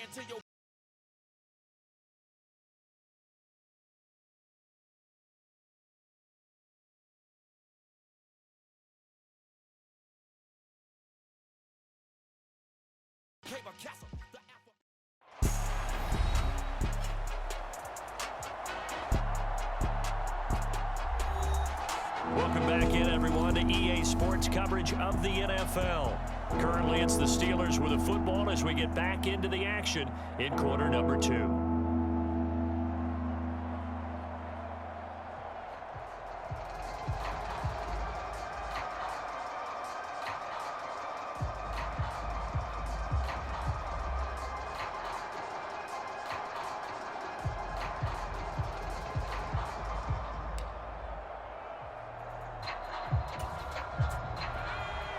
into your cable castle. Welcome back in, everyone, to EA Sports coverage of the NFL. Currently, it's the Steelers with the football as we get back into the action in quarter number 2.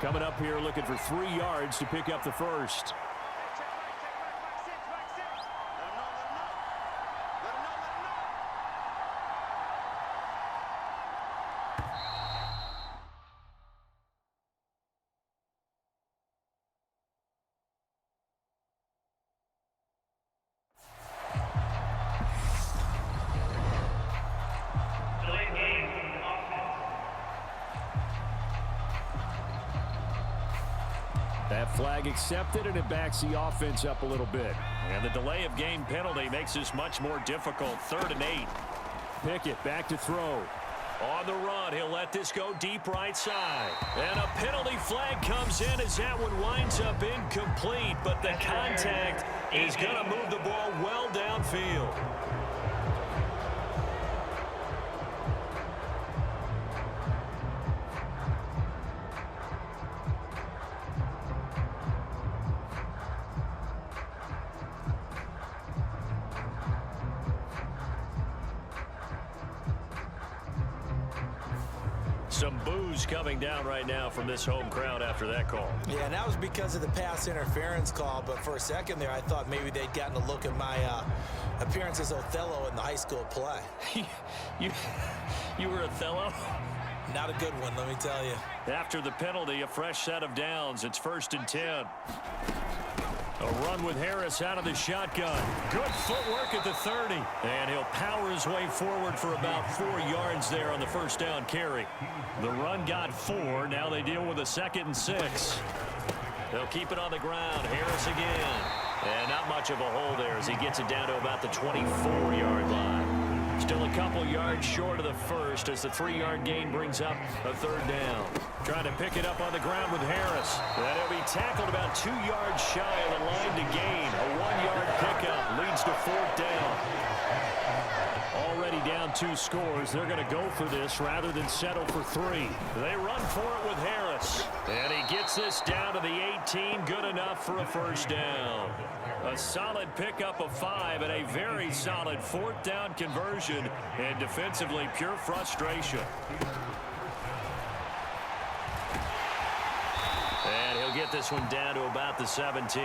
Coming up here looking for 3 yards to pick up the first. That flag accepted, and it backs the offense up a little bit. And the delay of game penalty makes this much more difficult. 3rd and 8. Pickett back to throw. On the run, he'll let this go deep right side. And a penalty flag comes in as that one winds up incomplete. But the contact is going to move the ball well downfield. Some boos coming down right now from this home crowd after that call. Yeah, and that was because of the pass interference call. But for a second there, I thought maybe they'd gotten a look at my appearance as Othello in the high school play. You were Othello? Not a good one, let me tell you. After the penalty, a fresh set of downs. It's 1st and 10. A run with Harris out of the shotgun. Good footwork at the 30. And he'll power his way forward for about 4 yards there on the first down carry. The run got 4. Now they deal with a 2nd and 6. They'll keep it on the ground. Harris again. And not much of a hole there as he gets it down to about the 24-yard line. Still a couple yards short of the first as the 3-yard gain brings up a 3rd down. Trying to pick it up on the ground with Harris. And he'll be tackled about 2 yards shy of the line to gain. A 1-yard pickup leads to 4th down. Already down 2 scores. They're going to go for this rather than settle for 3. They run for it with Harris. And he gets this down to the 18. Good enough for a 1st down. A solid pickup of 5 and a very solid 4th down conversion. And defensively, pure frustration. And he'll get this one down to about the 17.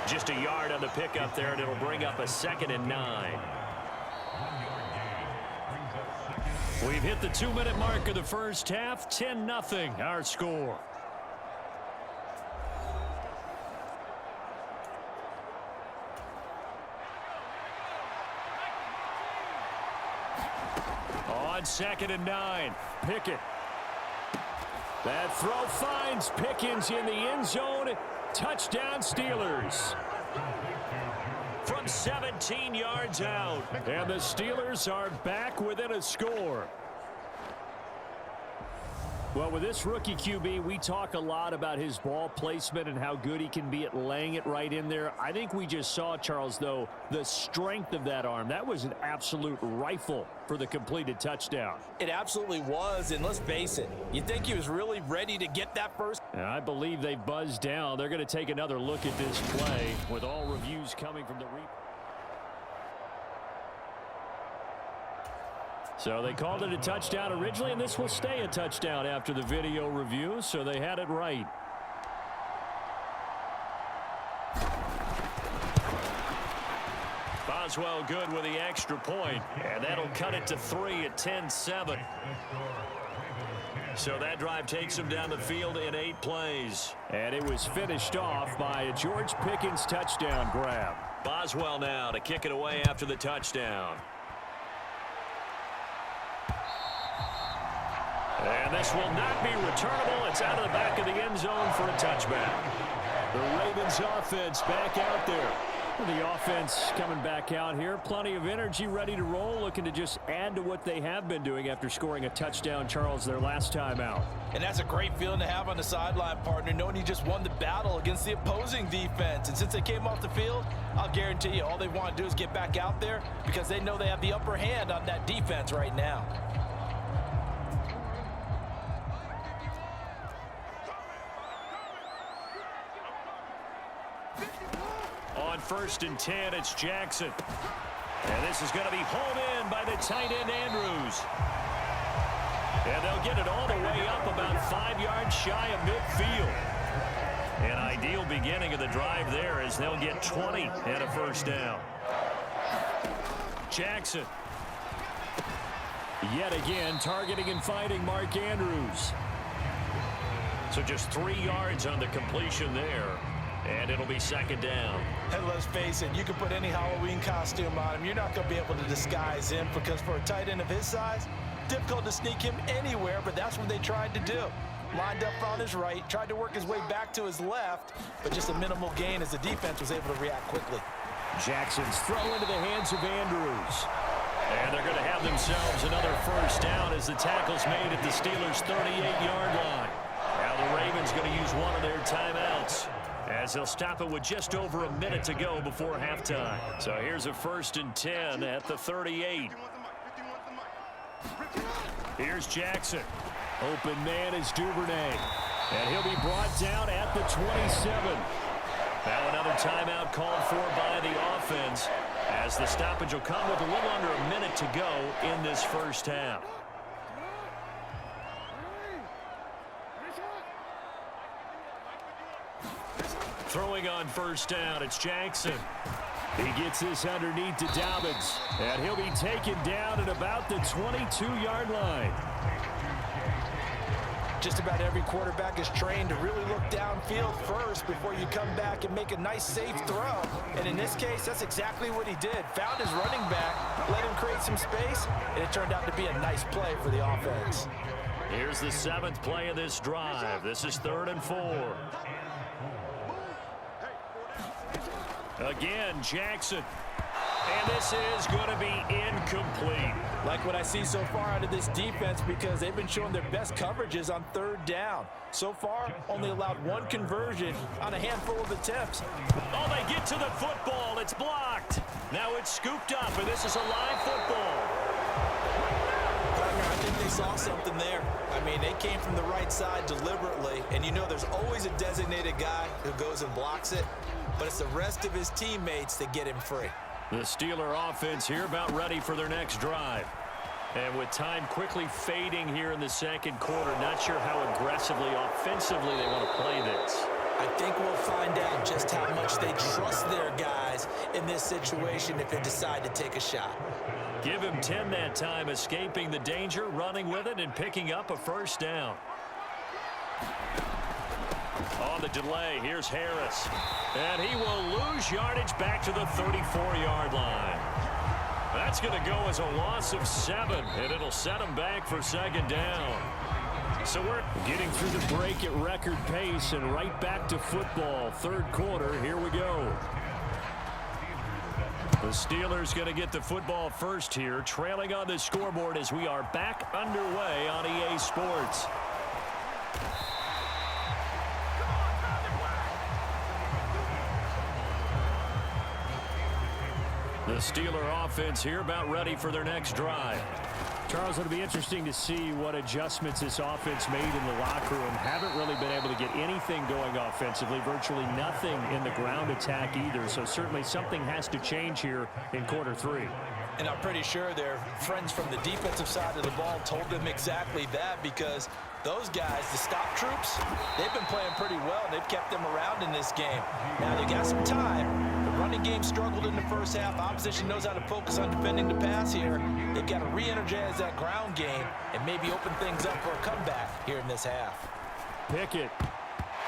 Just a yard on the pickup there, and it'll bring up a 2nd and 9. We've hit the 2-minute mark of the first half. 10-0 our score. On 2nd and 9, Pickett. That throw finds Pickens in the end zone. Touchdown Steelers. From 17 yards out. And the Steelers are back within a score. Well, with this rookie QB, we talk a lot about his ball placement and how good he can be at laying it right in there. I think we just saw, Charles, though, the strength of that arm. That was an absolute rifle for the completed touchdown. It absolutely was, and let's face it, you think he was really ready to get that first? And I believe they buzzed down. They're going to take another look at this play with all reviews coming from the replay. So they called it a touchdown originally, and this will stay a touchdown after the video review, so they had it right. Boswell good with the extra point, and that'll cut it to 3 at 10-7. So that drive takes them down the field in 8 plays. And it was finished off by a George Pickens touchdown grab. Boswell now to kick it away after the touchdown. And this will not be returnable. It's out of the back of the end zone for a touchback. The Ravens offense back out there. The offense coming back out here. Plenty of energy, ready to roll, looking to just add to what they have been doing after scoring a touchdown, Charles, their last time out. And that's a great feeling to have on the sideline, partner, knowing you just won the battle against the opposing defense. And since they came off the field, I'll guarantee you all they want to do is get back out there because they know they have the upper hand on that defense right now. On 1st and 10, it's Jackson. And this is going to be hauled in by the tight end, Andrews. And they'll get it all the way up about 5 yards shy of midfield. An ideal beginning of the drive there as they'll get 20 and a first down. Jackson. Yet again, targeting and fighting Mark Andrews. So just 3 yards on the completion there. And it'll be 2nd down. And let's face it, you can put any Halloween costume on him. You're not going to be able to disguise him because for a tight end of his size, difficult to sneak him anywhere, but that's what they tried to do. Lined up on his right, tried to work his way back to his left, but just a minimal gain as the defense was able to react quickly. Jackson's throw into the hands of Andrews. And they're going to have themselves another first down as the tackle's made at the Steelers' 38-yard line. Now the Ravens going to use one of their timeouts, as they'll stop it with just over a minute to go before halftime. So here's a 1st and 10 at the 38. Here's Jackson. Open man is Duvernay. And he'll be brought down at the 27. Now another timeout called for by the offense, as the stoppage will come with a little under a minute to go in this first half. Throwing on 1st down, it's Jackson. He gets this underneath to Dobbins, and he'll be taken down at about the 22-yard line. Just about every quarterback is trained to really look downfield first before you come back and make a nice, safe throw. And in this case, that's exactly what he did. Found his running back, let him create some space, and it turned out to be a nice play for the offense. Here's the 7th play of this drive. This is 3rd and 4. Again, Jackson. And this is going to be incomplete. Like what I see so far out of this defense because they've been showing their best coverages on 3rd down. So far, only allowed 1 conversion on a handful of attempts. Oh, they get to the football. It's blocked. Now it's scooped up, and this is a live football. I think they saw something there. I mean, they came from the right side deliberately, and you know there's always a designated guy who goes and blocks it, but it's the rest of his teammates that get him free. The Steeler offense here about ready for their next drive. And with time quickly fading here in the 2nd quarter, not sure how aggressively, offensively they want to play this. I think we'll find out just how much they trust their guys in this situation if they decide to take a shot. Give him 10 that time, escaping the danger, running with it, and picking up a first down. On the delay, here's Harris. And he will lose yardage back to the 34-yard line. That's going to go as a loss of 7, and it'll set him back for 2nd down. So we're getting through the break at record pace and right back to football. 3rd quarter, here we go. The Steelers going to get the football first here, trailing on the scoreboard as we are back underway on EA Sports. The Steeler offense here about ready for their next drive. Charles, it'll be interesting to see what adjustments this offense made in the locker room. Haven't really been able to get anything going offensively, virtually nothing in the ground attack either. So certainly something has to change here in quarter 3. And I'm pretty sure their friends from the defensive side of the ball told them exactly that because those guys, the stop troops, they've been playing pretty well. They've kept them around in this game. Now they got some time. The running game struggled in the first half. Opposition knows how to focus on defending the pass here. They've got to re-energize that ground game and maybe open things up for a comeback here in this half. Pickett.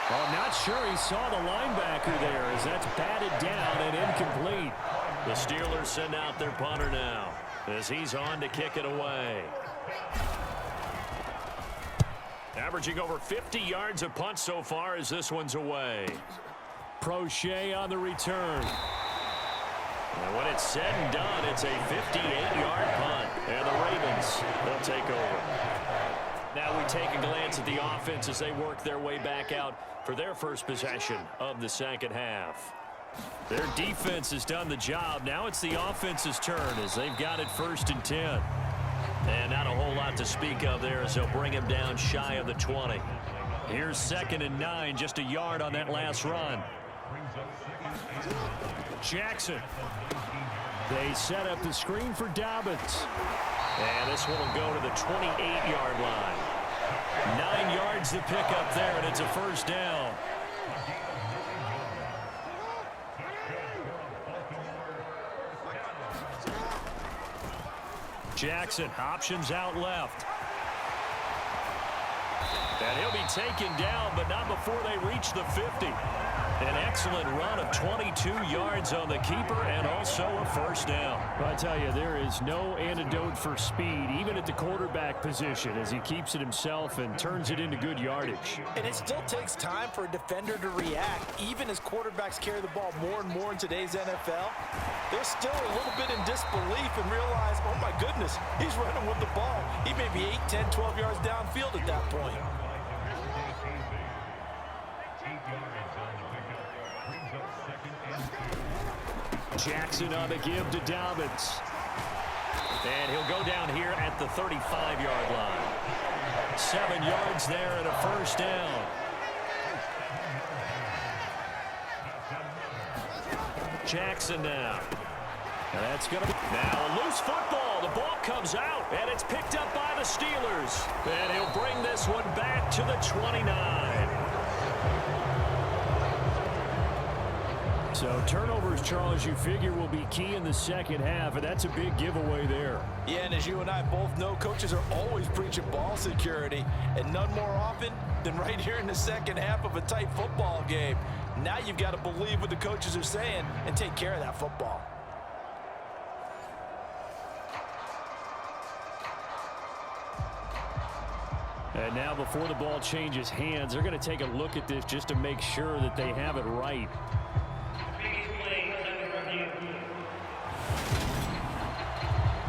Oh, not sure he saw the linebacker there as that's batted down and incomplete. The Steelers send out their punter now as he's on to kick it away. Averaging over 50 yards a punt so far as this one's away. Prochet on the return. And when it's said and done, it's a 58-yard punt. And the Ravens, they'll take over. Now we take a glance at the offense as they work their way back out for their first possession of the second half. Their defense has done the job. Now it's the offense's turn as they've got it 1st and 10. And not a whole lot to speak of there as they'll bring him down shy of the 20. Here's 2nd and 9, just a yard on that last run. Jackson. They set up the screen for Dobbins. And this one will go to the 28-yard line. 9 yards to pick up there, and it's a 1st down. Jackson, options out left. And he'll be taken down, but not before they reach the 50. An excellent run of 22 yards on the keeper and also a 1st down. But I tell you, there is no antidote for speed, even at the quarterback position, as he keeps it himself and turns it into good yardage. And it still takes time for a defender to react, even as quarterbacks carry the ball more and more in today's NFL. They're still a little bit in disbelief and realize, oh my goodness, he's running with the ball. He may be 8, 10, 12 yards downfield at that point. Jackson on the give to Dobbins. And he'll go down here at the 35-yard line. 7 yards there and a 1st down. Jackson now. Now that's going to be... Now a loose football. The ball comes out, and it's picked up by the Steelers. And he'll bring this one back to the 29. So turnovers, Charles, you figure will be key in the second half, and that's a big giveaway there. Yeah, and as you and I both know, coaches are always preaching ball security, and none more often than right here in the second half of a tight football game. Now you've got to believe what the coaches are saying and take care of that football. And now before the ball changes hands, they're going to take a look at this just to make sure that they have it right.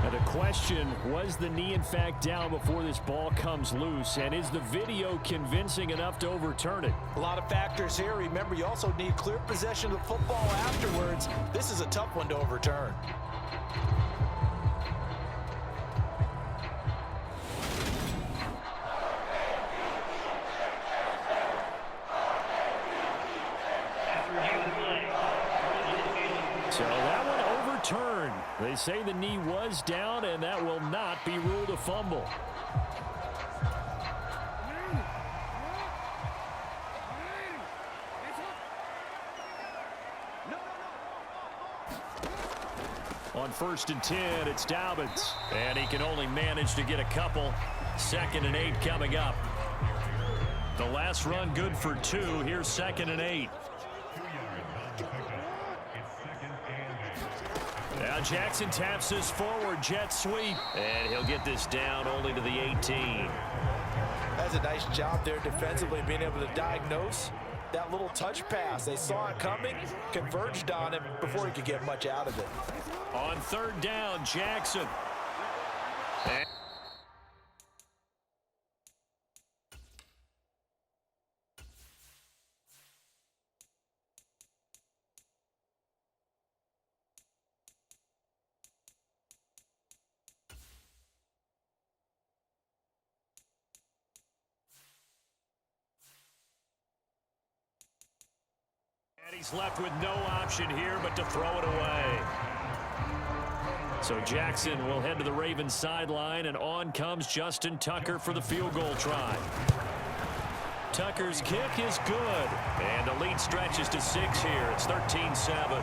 Now the question, was the knee in fact down before this ball comes loose? And is the video convincing enough to overturn it? A lot of factors here. Remember, you also need clear possession of the football afterwards. This is a tough one to overturn. So that one overturned. They say the knee was down, and that will not be ruled a fumble. On 1st and 10, it's Dobbins. And he can only manage to get a couple. 2nd and 8 coming up. The last run good for 2. Here's 2nd and 8. Now Jackson taps this forward jet sweep. And he'll get this down only to the 18. That's a nice job there defensively, being able to diagnose that little touch pass. They saw it coming, converged on him before he could get much out of it. On 3rd down, Jackson. And he's left with no option here but to throw it away. So Jackson will head to the Ravens sideline, and on comes Justin Tucker for the field goal try. Tucker's kick is good. And the lead stretches to 6 here. It's 13-7.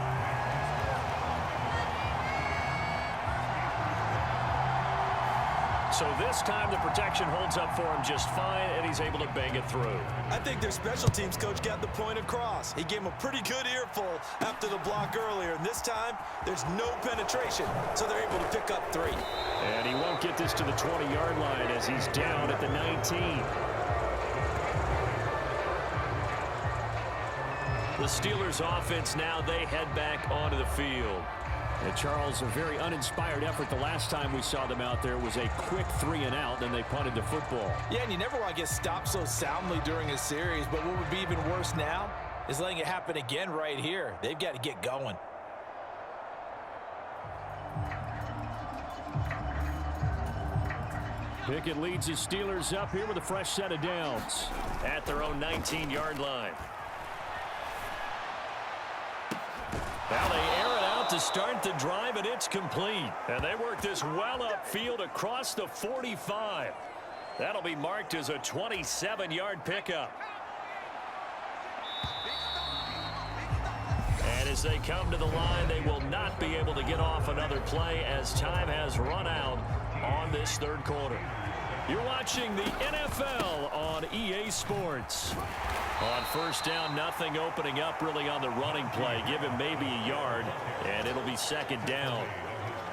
So this time the protection holds up for him just fine, and he's able to bang it through. I think their special teams coach got the point across. He gave him a pretty good earful after the block earlier, and this time there's no penetration, so they're able to pick up 3. And he won't get this to the 20-yard line as he's down at the 19. The Steelers offense now, they head back onto the field. And Charles, a very uninspired effort. The last time we saw them out there was a quick 3-and-out, then they punted the football. Yeah, and you never want to get stopped so soundly during a series, but what would be even worse now is letting it happen again right here. They've got to get going. Pickett leads his Steelers up here with a fresh set of downs. At their own 19-yard line. Now they air it out to start the drive, and it's complete. And they work this well upfield across the 45. That'll be marked as a 27-yard pickup. And as they come to the line, they will not be able to get off another play as time has run out on this third quarter. You're watching the NFL on EA Sports. On first down, nothing opening up really on the running play. Give him maybe a yard, and it'll be second down.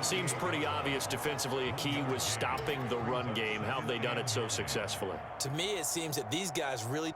Seems pretty obvious defensively a key was stopping the run game. How have they done it so successfully? To me, it seems that these guys really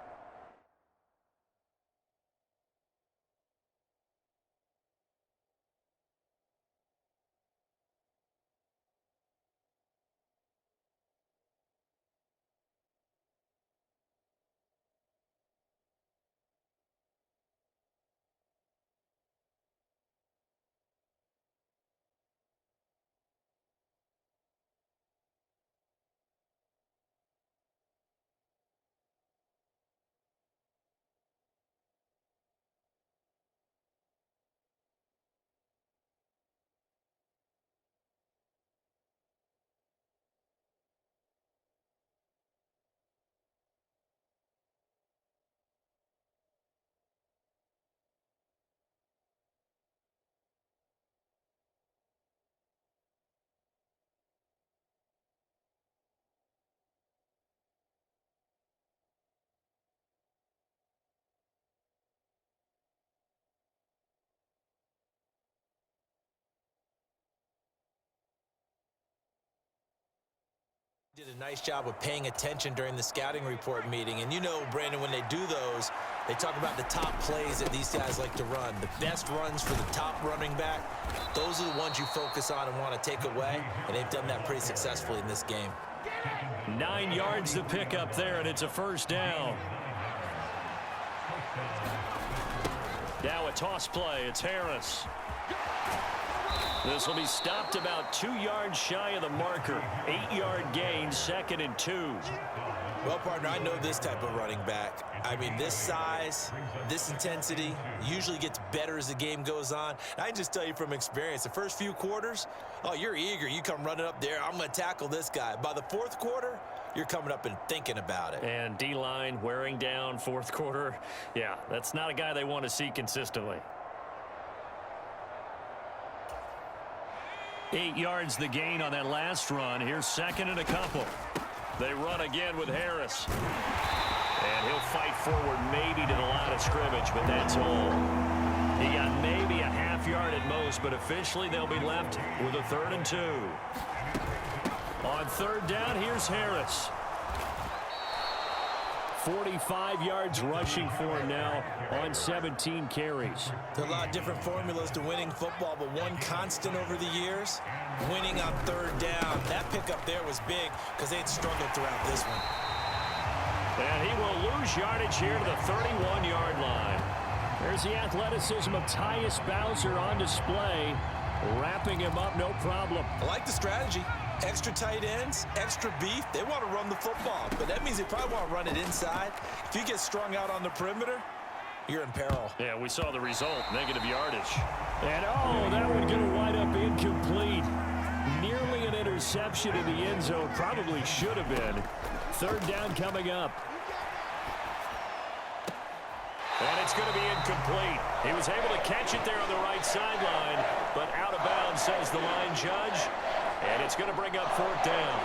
did a nice job of paying attention during the scouting report meeting. And you know, Brandon, when they do those, they talk about the top plays that these guys like to run. The best runs for the top running back, those are the ones you focus on and want to take away. And they've done that pretty successfully in this game. 9 yards to pick up there, and it's a first down. Now a toss play. It's Harris. This will be stopped about 2 yards shy of the marker. 8-yard gain, 2nd and 2. Well, partner, I know this type of running back. I mean, this size, this intensity usually gets better as the game goes on. I can just tell you from experience, the first few quarters, oh, you're eager. You come running up there, I'm going to tackle this guy. By the fourth quarter, you're coming up and thinking about it. And D-line wearing down fourth quarter. Yeah, that's not a guy they want to see consistently. 8 yards the gain on that last run. Here's 2nd and a couple. They run again with Harris. And he'll fight forward maybe to the line of scrimmage, but that's all. He got maybe a half yard at most, but officially they'll be left with a 3rd and 2. On third down, here's Harris. 45 yards rushing for him now on 17 carries. There are a lot of different formulas to winning football, but one constant over the years, winning on third down. That pickup there was big because they had struggled throughout this one. And he will lose yardage here to the 31-yard line. There's the athleticism of Tyus Bowser on display. Wrapping him up, no problem. I like the strategy. Extra tight ends, extra beef. They want to run the football, but that means they probably want to run it inside. If you get strung out on the perimeter, you're in peril. Yeah, we saw the result, negative yardage. And, oh, that one going to wind up incomplete. Nearly an interception in the end zone. Probably should have been. Third down coming up. it's going to be incomplete. He was able to catch it there on the right sideline, but out of bounds, says the line judge. And it's going to bring up 4th down.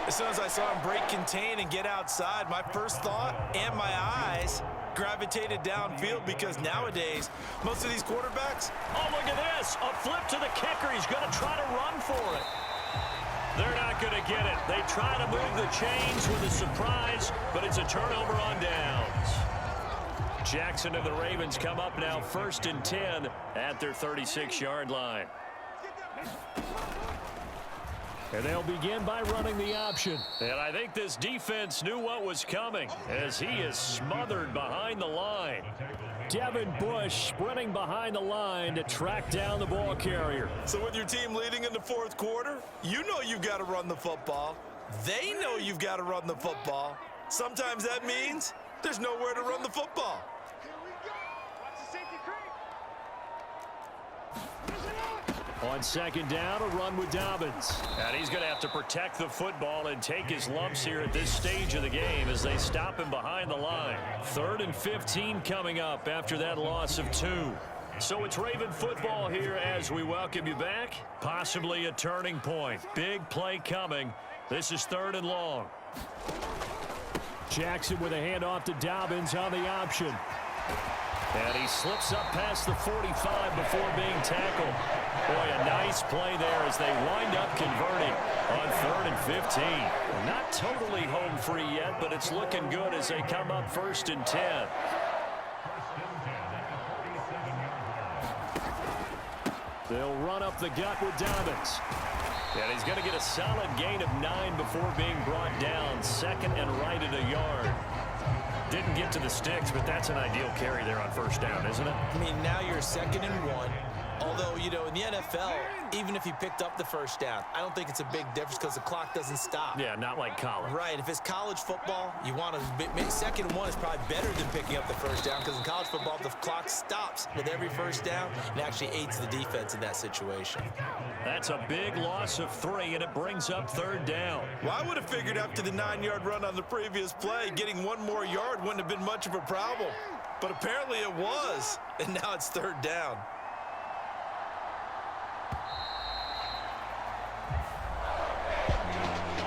As soon as I saw him break contain and get outside, my first thought and my eyes gravitated downfield, because nowadays, most of these quarterbacks... Oh, look at this. A flip to the kicker. He's going to try to run for it. They're not going to get it. They try to move the chains with a surprise, but it's a turnover on downs. Jackson and the Ravens come up now 1st and 10 at their 36-yard line. And they'll begin by running the option. And I think this defense knew what was coming as he is smothered behind the line. Devin Bush sprinting behind the line to track down the ball carrier. So with your team leading in the 4th quarter, you know you've got to run the football. They know you've got to run the football. Sometimes that means there's nowhere to run the football. On 2nd down, a run with Dobbins. And he's going to have to protect the football and take his lumps here at this stage of the game as they stop him behind the line. 3rd and 15 coming up after that loss of 2. So it's Raven football here as we welcome you back. Possibly a turning point. Big play coming. This is 3rd and long. Jackson with a handoff to Dobbins on the option. And he slips up past the 45 before being tackled. Boy, a nice play there as they wind up converting on 3rd and 15. Not totally home free yet, but it's looking good as they come up 1st and 10. They'll run up the gut with Dobbins. And he's going to get a solid gain of 9 before being brought down. 2nd and right at a yard. Didn't get to the sticks, but that's an ideal carry there on 1st down, isn't it? I mean, now you're 2nd and 1. Although, you know, in the NFL, even if he picked up the 1st down, I don't think it's a big difference because the clock doesn't stop. Yeah, not like college. Right. If it's college football, you want to 2nd and 1 is probably better than picking up the 1st down, because in college football, the clock stops with every 1st down and actually aids the defense in that situation. That's a big loss of 3, and it brings up 3rd down. Well, I would have figured after the 9-yard run on the previous play, getting 1 more yard wouldn't have been much of a problem. But apparently it was, and now it's 3rd down.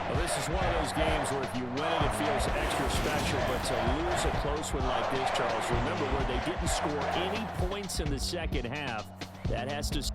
Well, this is one of those games where if you win it, it feels extra special. But to lose a close one like this, Charles, remember where they didn't score any points in the 2nd half. That has to...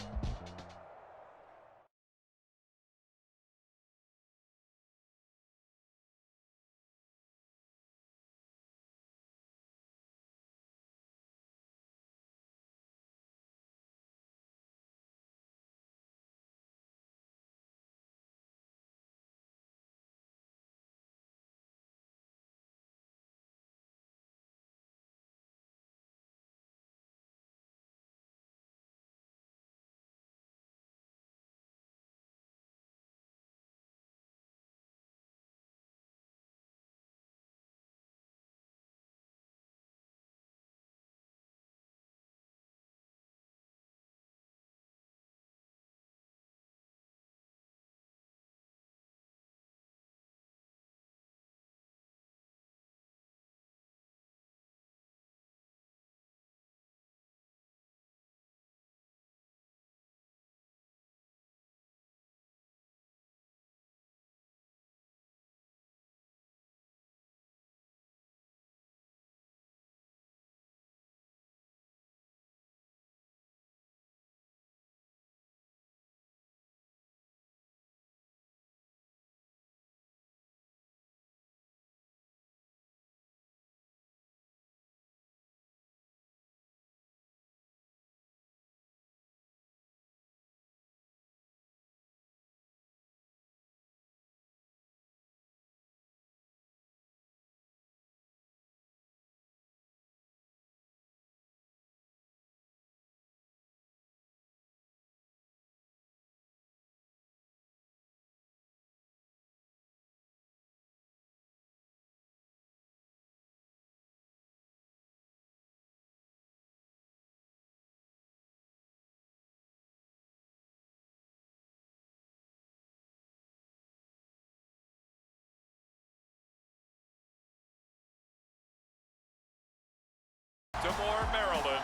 Maryland.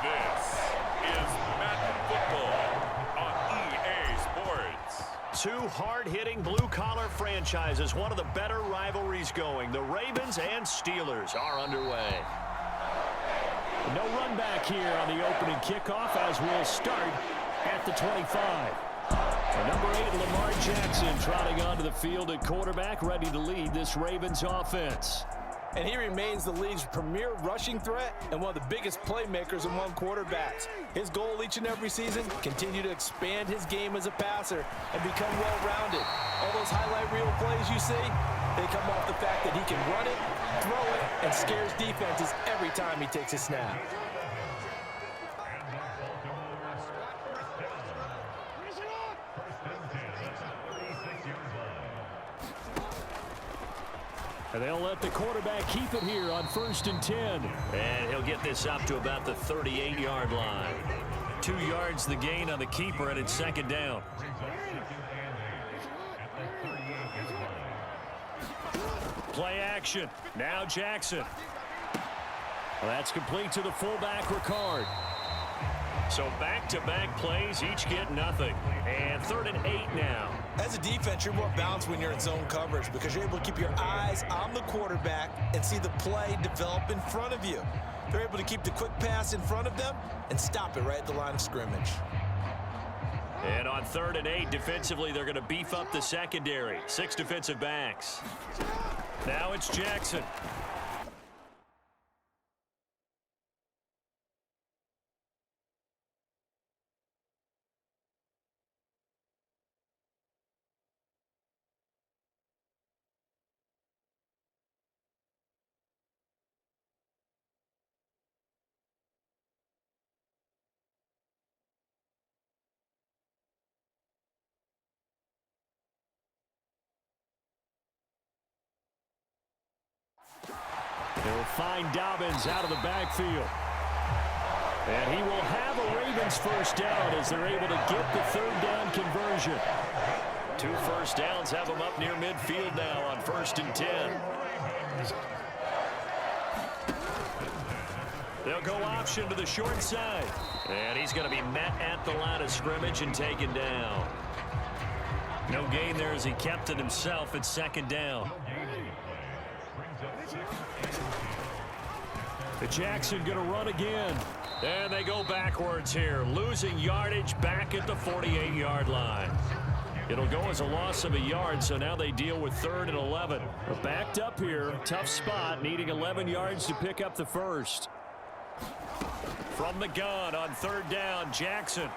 This is Madden Football on EA Sports. Two hard-hitting blue-collar franchises, one of the better rivalries going. The Ravens and Steelers are underway. No run back here on the opening kickoff as we'll start at the 25. Number 8, Lamar Jackson, trotting onto the field at quarterback, ready to lead this Ravens offense. And he remains the league's premier rushing threat and one of the biggest playmakers among quarterbacks. His goal each and every season, continue to expand his game as a passer and become well-rounded. All those highlight reel plays you see, they come off the fact that he can run it, throw it, and scares defenses every time he takes a snap. And they'll let the quarterback keep it here on 1st and 10. And he'll get this up to about the 38-yard line. 2 yards the gain on the keeper, and it's 2nd down. Play action. Now Jackson. Well, that's complete to the fullback, Ricard. So back-to-back plays, each get nothing. And 3rd and 8 now. As a defense, you're more balanced when you're in zone coverage because you're able to keep your eyes on the quarterback and see the play develop in front of you. They're able to keep the quick pass in front of them and stop it right at the line of scrimmage. And on 3rd and 8, defensively, they're going to beef up the secondary. 6 defensive backs. Now it's Jackson. They'll find Dobbins out of the backfield. And he will have a Ravens first down as they're able to get the 3rd down conversion. 2 first downs have them up near midfield now on 1st and 10. They'll go option to the short side. And he's going to be met at the line of scrimmage and taken down. No gain there as he kept it himself at 2nd down. The Jackson going to run again. And they go backwards here, losing yardage back at the 48-yard line. It'll go as a loss of a yard, so now they deal with 3rd and 11. Backed up here, tough spot, needing 11 yards to pick up the first. From the gun on 3rd down, Jackson.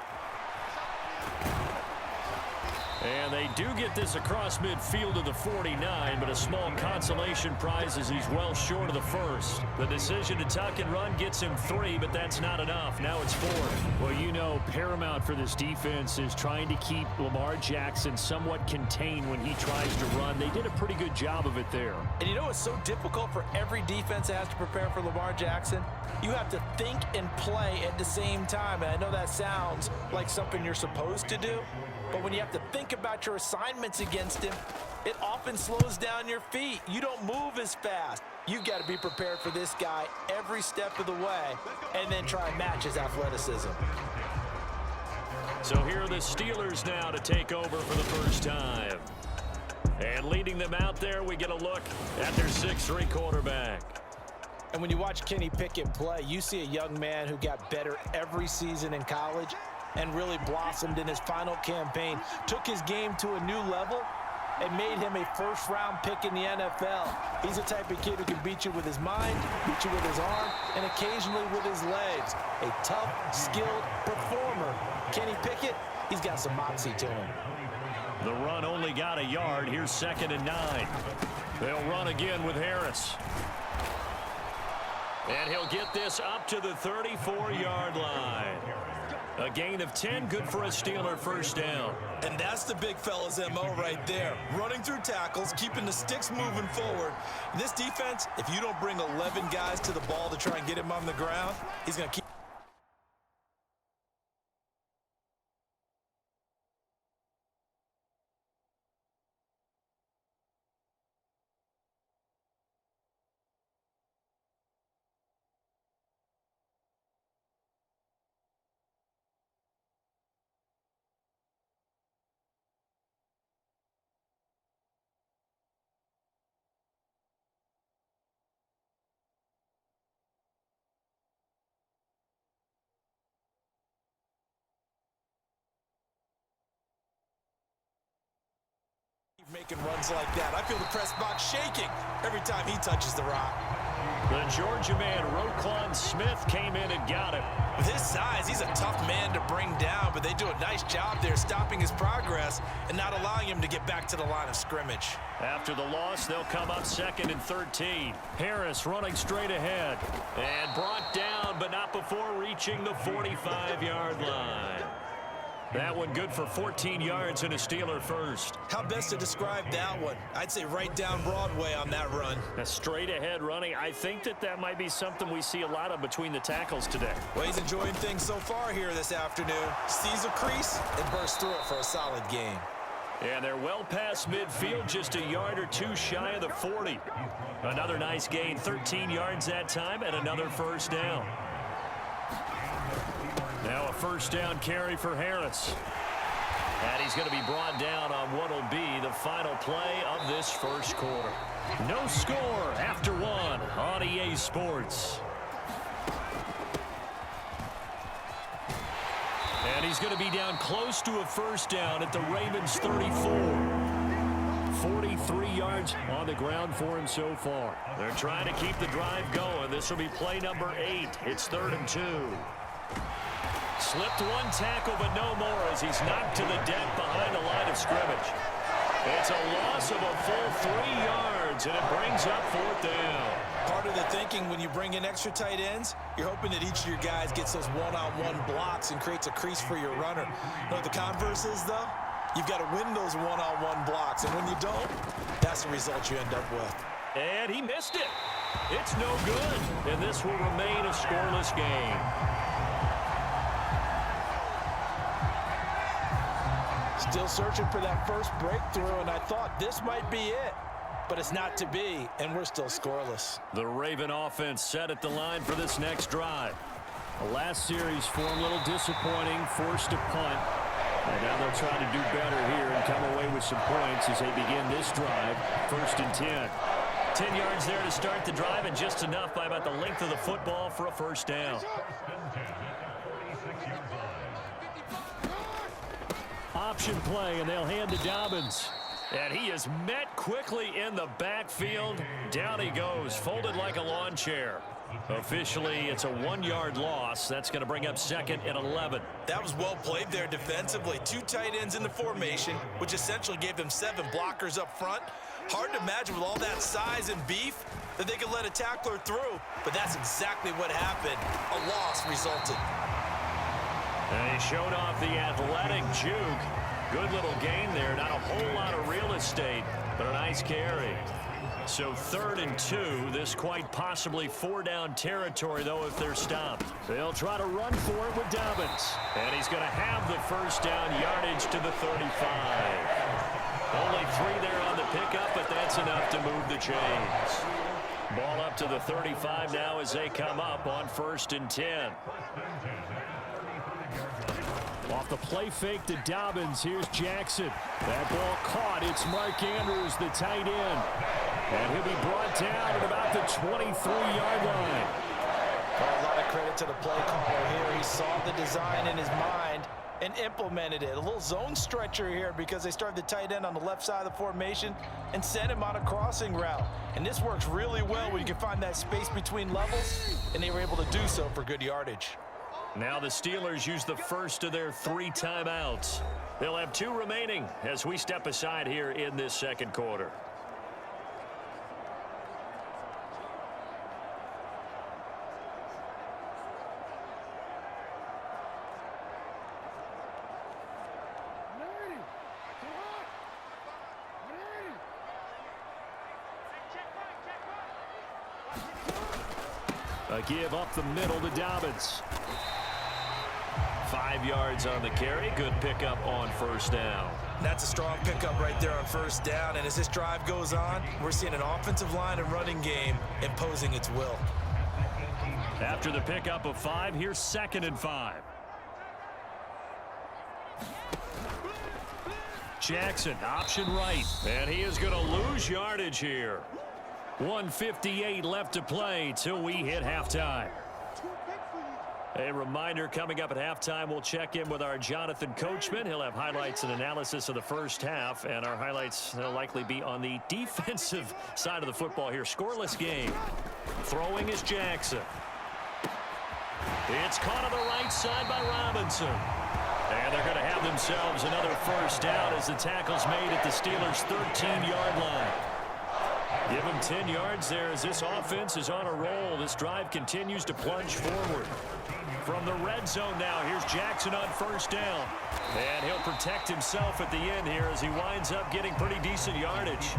And they do get this across midfield to the 49, but a small consolation prize as he's well short of the first. The decision to tuck and run gets him 3, but that's not enough. Now it's 4th. Well, you know, paramount for this defense is trying to keep Lamar Jackson somewhat contained when he tries to run. They did a pretty good job of it there. And you know it's so difficult for every defense that has to prepare for Lamar Jackson? You have to think and play at the same time. And I know that sounds like something you're supposed to do. But when you have to think about your assignments against him, it often slows down your feet. You don't move as fast. You've got to be prepared for this guy every step of the way and then try and match his athleticism. So here are the Steelers now to take over for the first time. And leading them out there, we get a look at their 6'3" quarterback. And when you watch Kenny Pickett play, you see a young man who got better every season in college and really blossomed in his final campaign, took his game to a new level, and made him a first-round pick in the NFL. He's the type of kid who can beat you with his mind, beat you with his arm, and occasionally with his legs. A tough, skilled performer. Kenny Pickett, he's got some moxie to him. The run only got a yard. Here's 2nd and 9. They'll run again with Harris. And he'll get this up to the 34-yard line. A gain of 10, good for a Steeler first down. And that's the big fella's MO right there. Running through tackles, keeping the sticks moving forward. This defense, if you don't bring 11 guys to the ball to try and get him on the ground, he's going to keep making runs like that. I feel the press box shaking every time he touches the rock. The Georgia man, Roquan Smith, came in and got him. With his size, he's a tough man to bring down, but they do a nice job there stopping his progress and not allowing him to get back to the line of scrimmage. After the loss, they'll come up 2nd and 13. Harris running straight ahead and brought down, but not before reaching the 45-yard line. That one good for 14 yards and a Steeler first. How best to describe that one? I'd say right down Broadway on that run. A straight ahead running. I think that might be something we see a lot of between the tackles today. Well, he's enjoying things so far here this afternoon. Sees a crease and bursts through it for a solid game. And they're well past midfield, just a yard or two shy of the 40. Another nice gain, 13 yards that time, and another first down. Now a first down carry for Harris. And he's going to be brought down on what will be the final play of this first quarter. No score after one on EA Sports. And he's going to be down close to a first down at the Ravens 34. 43 yards on the ground for him so far. They're trying to keep the drive going. This will be play number 8. It's 3rd and 2. Slipped one tackle, but no more as he's knocked to the deck behind the line of scrimmage. It's a loss of a full 3 yards, and it brings up 4th down. Part of the thinking when you bring in extra tight ends, you're hoping that each of your guys gets those one-on-one blocks and creates a crease for your runner. You know what the converse is, though? You've got to win those one-on-one blocks, and when you don't, that's the result you end up with. And he missed it. It's no good, and this will remain a scoreless game. Still searching for that first breakthrough, and I thought this might be it. But it's not to be, and we're still scoreless. The Raven offense set at the line for this next drive. The last series for him, a little disappointing, forced a punt. And now they'll try to do better here and come away with some points as they begin this drive, 1st and 10. 10 yards there to start the drive, and just enough by about the length of the football for a first down. Option play, and they'll hand to Dobbins. And he is met quickly in the backfield. Down he goes, folded like a lawn chair. Officially, it's a 1-yard loss. That's going to bring up 2nd and 11. That was well played there defensively. 2 tight ends in the formation, which essentially gave them 7 blockers up front. Hard to imagine with all that size and beef that they could let a tackler through, but that's exactly what happened. A loss resulted. And he showed off the athletic juke. Good little gain there. Not a whole lot of real estate, but a nice carry. So 3rd and 2. This quite possibly 4-down territory, though, if they're stopped. They'll try to run for it with Dobbins. And he's going to have the first down yardage to the 35. Only 3 there on the pickup, but that's enough to move the chains. Ball up to the 35 now as they come up on 1st and 10. Off the play fake to Dobbins, here's Jackson. That ball caught. It's Mark Andrews, the tight end. And he'll be brought down at about the 23-yard line. Well, a lot of credit to the play caller here. He saw the design in his mind and implemented it. A little zone stretcher here because they started the tight end on the left side of the formation and sent him on a crossing route. And this works really well when you can find that space between levels, and they were able to do so for good yardage. Now the Steelers use the first of their 3 timeouts. They'll have 2 remaining as we step aside here in this second quarter. A give up the middle to Dobbins. 5 yards on the carry. Good pickup on first down. That's a strong pickup right there on first down. And as this drive goes on, we're seeing an offensive line and running game imposing its will. After the pickup of 5, here's 2nd and 5. Jackson, option right. And he is going to lose yardage here. 1:58 left to play till we hit halftime. A reminder, coming up at halftime, we'll check in with our Jonathan Coachman. He'll have highlights and analysis of the first half, and our highlights will likely be on the defensive side of the football here. Scoreless game. Throwing is Jackson. It's caught on the right side by Robinson. And they're going to have themselves another first down as the tackle's made at the Steelers' 13-yard line. Give them 10 yards there as this offense is on a roll. This drive continues to plunge forward. From the red zone now, here's Jackson on first down. And he'll protect himself at the end here as he winds up getting pretty decent yardage.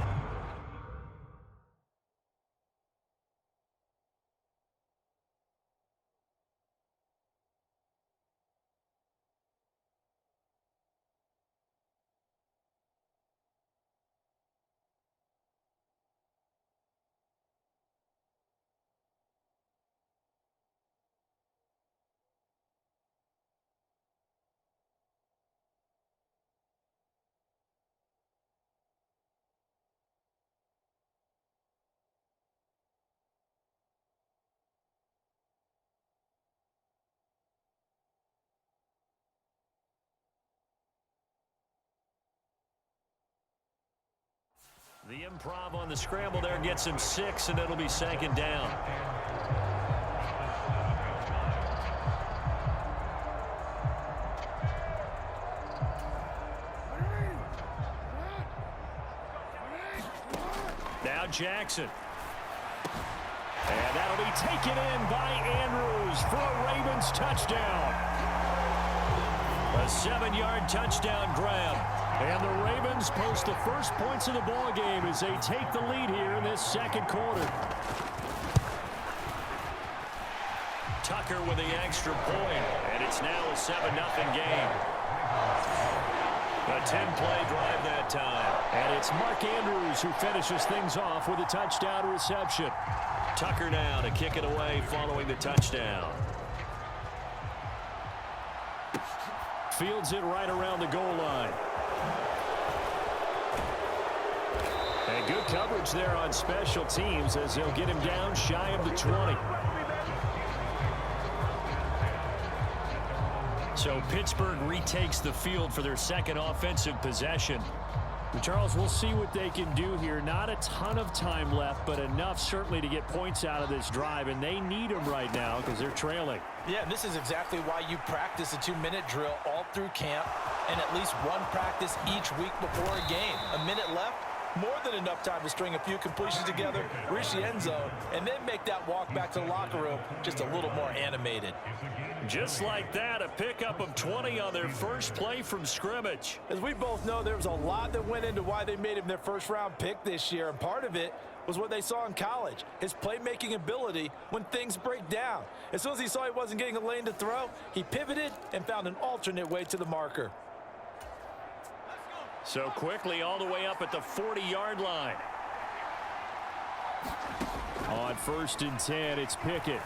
The improv on the scramble there gets him 6, and it'll be second down. Now Jackson. And that'll be taken in by Andrews for a Ravens touchdown. A 7-yard touchdown grab. And the Ravens post the first points of the ball game as they take the lead here in this second quarter. Tucker with the extra point, and it's now a 7-0 game. A 10-play drive that time. And it's Mark Andrews who finishes things off with a touchdown reception. Tucker now to kick it away following the touchdown. Fields it right around the goal line. And good coverage there on special teams as they'll get him down shy of the 20. So Pittsburgh retakes the field for their second offensive possession. Charles, we'll see what they can do here. Not a ton of time left, but enough certainly to get points out of this drive, and they need them right now because they're trailing. Yeah, this is exactly why you practice a 2-minute drill all through camp and at least one practice each week before a game. A minute left, more than enough time to string a few completions together, reach the end zone, and then make that walk back to the locker room just a little more animated. Just like that, a pickup of 20 on their first play from scrimmage. As we both know, there was a lot that went into why they made him their first-round pick this year, and part of it was what they saw in college, his playmaking ability when things break down. As soon as he saw he wasn't getting a lane to throw, he pivoted and found an alternate way to the marker. So quickly all the way up at the 40-yard line. On 1st and 10, it's Pickett.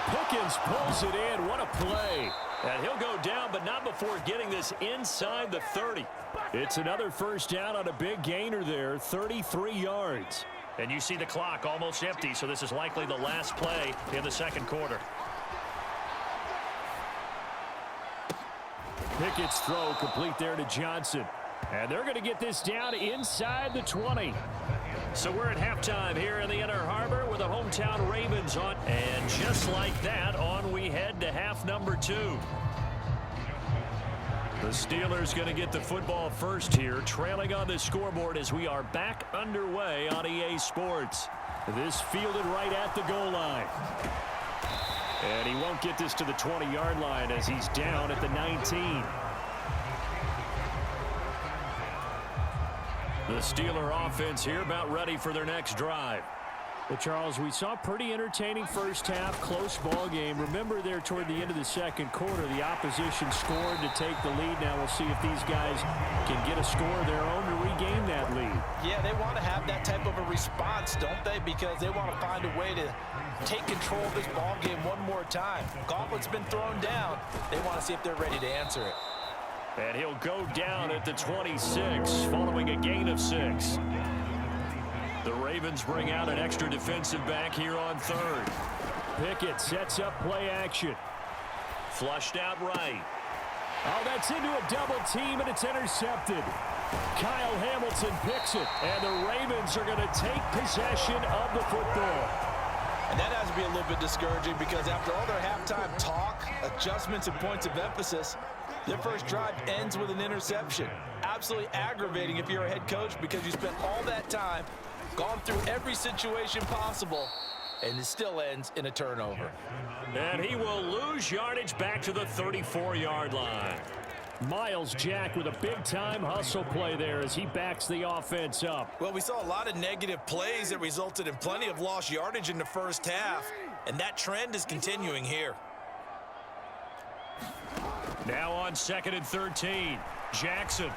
Pickens pulls it in. What a play. And he'll go down, but not before getting this inside the 30. It's another first down on a big gainer there, 33 yards. And you see the clock almost empty, so this is likely the last play in the second quarter. Pickett's throw complete there to Johnson. And they're going to get this down inside the 20. So we're at halftime here in the Inner Harbor with the hometown Ravens on. And just like that, on we head to half number 2. The Steelers going to get the football first here, trailing on the scoreboard as we are back underway on EA Sports. This fielded right at the goal line. And he won't get this to the 20-yard line as he's down at the 19. The Steeler offense here about ready for their next drive. Well, Charles, we saw a pretty entertaining first half, close ball game. Remember there toward the end of the second quarter, the opposition scored to take the lead. Now we'll see if these guys can get a score of their own to regain that lead. Yeah, they want to have that type of a response, don't they? Because they want to find a way to take control of this ball game one more time. Gauntlet's been thrown down. They want to see if they're ready to answer it. And he'll go down at the 26 following a gain of 6. The Ravens bring out an extra defensive back here on 3rd. Pickett sets up play action. Flushed out right. Oh, that's into a double team, and it's intercepted. Kyle Hamilton picks it, and the Ravens are going to take possession of the football. And that has to be a little bit discouraging because after all their halftime talk, adjustments, and points of emphasis, their first drive ends with an interception. Absolutely aggravating if you're a head coach because you spent all that time, gone through every situation possible, and it still ends in a turnover. And he will lose yardage back to the 34-yard line. Miles Jack with a big-time hustle play there as he backs the offense up. Well, we saw a lot of negative plays that resulted in plenty of lost yardage in the first half, and that trend is continuing here. Now on 2nd and 13. Jackson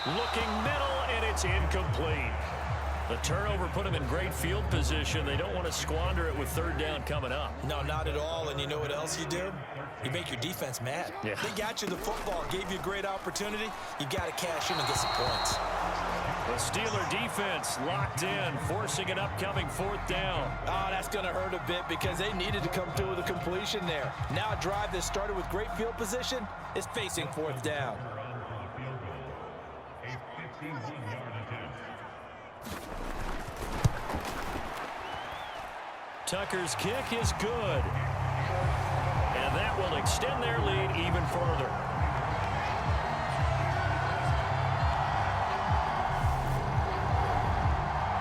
looking middle, and it's incomplete. The turnover put him in great field position. They don't want to squander it with 3rd down coming up. No, not at all. And you know what else you do? You make your defense mad. Yeah. They got you the football, gave you a great opportunity. You got to cash in and get some points. The Steeler defense locked in, forcing an upcoming 4th down. Oh, that's going to hurt a bit because they needed to come through with a completion there. Now a drive that started with great field position is facing 4th down. Tucker's kick is good. And that will extend their lead even further.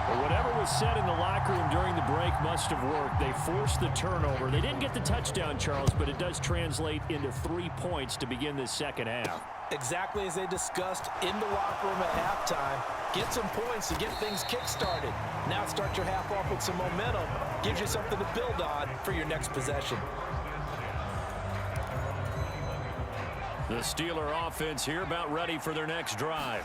But whatever was said in the locker room during the break must have worked. They forced the turnover. They didn't get the touchdown, Charles, but it does translate into 3 points to begin the second half. Exactly as they discussed in the locker room at halftime. Get some points to get things kick-started. Now start your half off with some momentum. Gives you something to build on for your next possession. The Steeler offense here about ready for their next drive.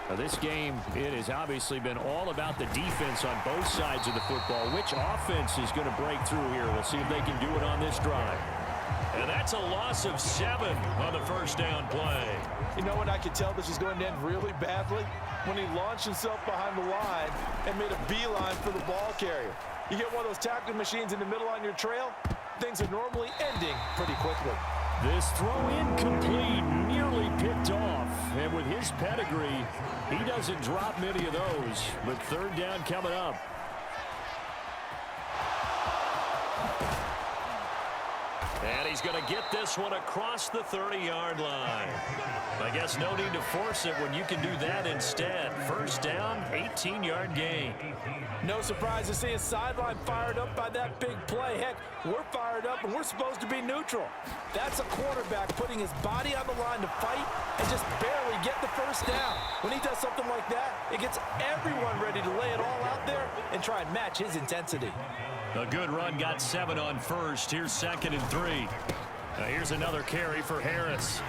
Now this game, it has obviously been all about the defense on both sides of the football. Which offense is going to break through here? We'll see if they can do it on this drive. And that's a loss of 7 on the 1st down play. You know what, I could tell this is going to end really badly? When he launched himself behind the line and made a beeline for the ball carrier. You get one of those tackling machines in the middle on your trail, things are normally ending pretty quickly. This throw incomplete, nearly picked off. And with his pedigree, he doesn't drop many of those. But 3rd down coming up. And he's going to get this one across the 30-yard line. I guess no need to force it when you can do that instead. 1st down, 18-yard gain. No surprise to see his sideline fired up by that big play. Heck, we're fired up and we're supposed to be neutral. That's a quarterback putting his body on the line to fight and just barely get the 1st down. When he does something like that, it gets everyone ready to lay it all out there and try and match his intensity. A good run got 7 on 1st. Here's 2nd and 3. Here's another carry for Harris.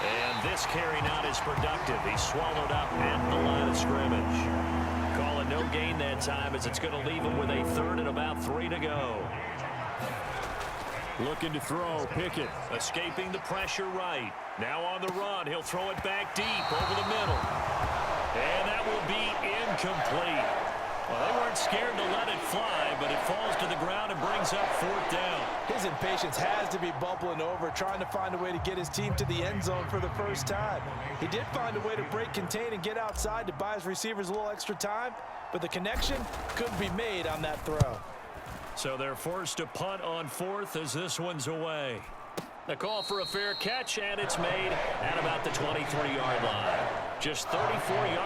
And this carry not as productive. He swallowed up at the line of scrimmage. Call it no gain that time as it's going to leave him with a 3rd and about 3 to go. Looking to throw, Pickett. Escaping the pressure right. Now on the run. He'll throw it back deep over the middle. And that will be incomplete. Well, they weren't scared to let it fly, but it falls to the ground and brings up 4th down. His impatience has to be bubbling over, trying to find a way to get his team to the end zone for the first time. He did find a way to break, contain, and get outside to buy his receivers a little extra time, but the connection couldn't be made on that throw. So they're forced to punt on 4th as this one's away. The call for a fair catch, and it's made at about the 23-yard line. Just 34 yards.